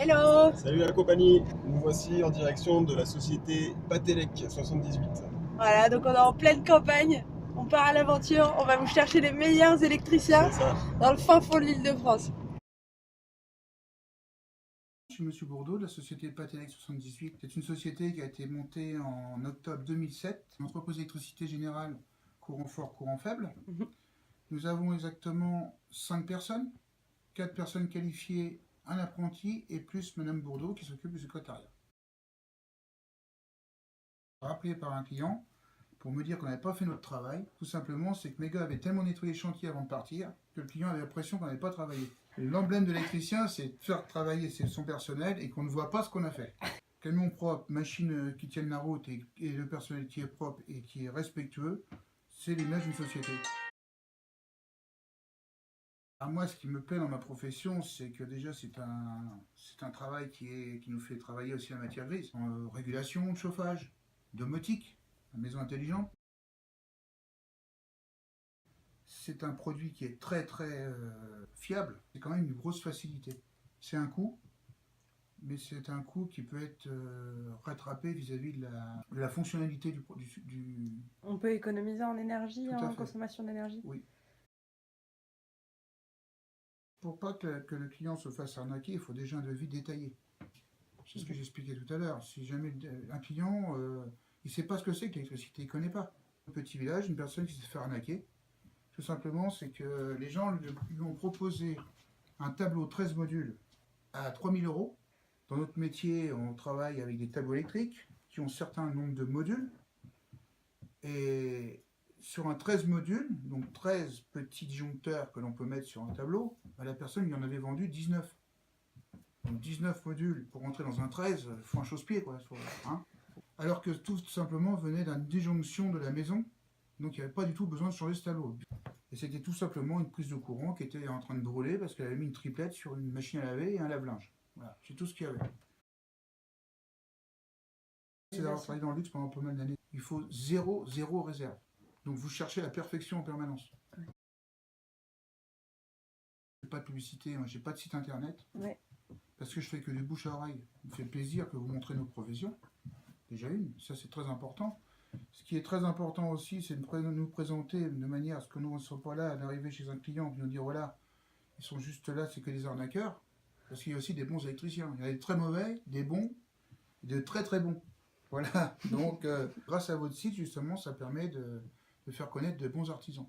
Hello! Salut la compagnie, nous voici en direction de la société Patelec 78. Voilà, donc on est en pleine campagne, on part à l'aventure, on va vous chercher les meilleurs électriciens C'est ça. dans le fin fond de l'Île-de-France. Je suis Monsieur Bourdeau de la société Patelec 78. C'est une société qui a été montée en octobre 2007. Une entreprise d'électricité générale, courant fort, courant faible. Nous avons exactement 5 personnes, 4 personnes qualifiées, un apprenti et plus Madame Bourdeau qui s'occupe du secrétariat. Rappelé par un client pour me dire qu'on n'avait pas fait notre travail. Tout simplement, c'est que mes gars avaient tellement nettoyé le chantier avant de partir que le client avait l'impression qu'on n'avait pas travaillé. L'emblème de l'électricien, c'est de faire travailler son personnel et qu'on ne voit pas ce qu'on a fait. Camion propre, machine qui tienne la route et le personnel qui est propre et qui est respectueux, c'est l'image d'une société. Alors moi, ce qui me plaît dans ma profession, c'est que déjà, c'est un travail qui nous fait travailler aussi la matière grise. En régulation de chauffage, domotique, la maison intelligente. C'est un produit qui est très fiable. C'est quand même une grosse facilité. C'est un coût, mais c'est un coût qui peut être rattrapé vis-à-vis de la fonctionnalité du... On peut économiser en énergie, Tout à en fait. consommation d'énergie. Oui. Pour pas que le client se fasse arnaquer, il faut déjà un devis détaillé. C'est ce que j'expliquais tout à l'heure. Si jamais un client, il ne sait pas ce que c'est que l'électricité, il ne connaît pas. Un petit village, une personne qui se fait arnaquer, tout simplement, c'est que les gens lui ont proposé un tableau 13 modules à 3000 euros. Dans notre métier, on travaille avec des tableaux électriques qui ont un certain nombre de modules. Et sur un 13 modules, donc 13 petits disjoncteurs que l'on peut mettre sur un tableau, la personne lui en avait vendu 19. Donc 19 modules pour rentrer dans un 13, il faut un chausse-pied, quoi. Hein, alors que tout simplement venait d'une disjonction de la maison, donc il n'y avait pas du tout besoin de changer ce tableau. Et c'était tout simplement une prise de courant qui était en train de brûler parce qu'elle avait mis une triplette sur une machine à laver et un lave-linge. Voilà, c'est tout ce qu'il y avait. C'est d'avoir travaillé dans le luxe pendant pas mal d'années. Il faut zéro réserve. Donc vous cherchez la perfection en permanence. Ouais. Pas de publicité, moi j'ai pas de site internet. Ouais. Parce que je fais que du bouche à oreille. Ça me fait plaisir que vous montrez nos professions. Déjà une, ça c'est très important. Ce qui est très important aussi, c'est de nous présenter de manière à ce que nous ne soyons pas là, d'arriver chez un client et de nous dire voilà, ils sont juste là, c'est que des arnaqueurs. Parce qu'il y a aussi des bons électriciens. Il y a des très mauvais, des bons, et de très bons. Voilà. Donc, grâce à votre site, justement, ça permet de faire connaître de bons artisans.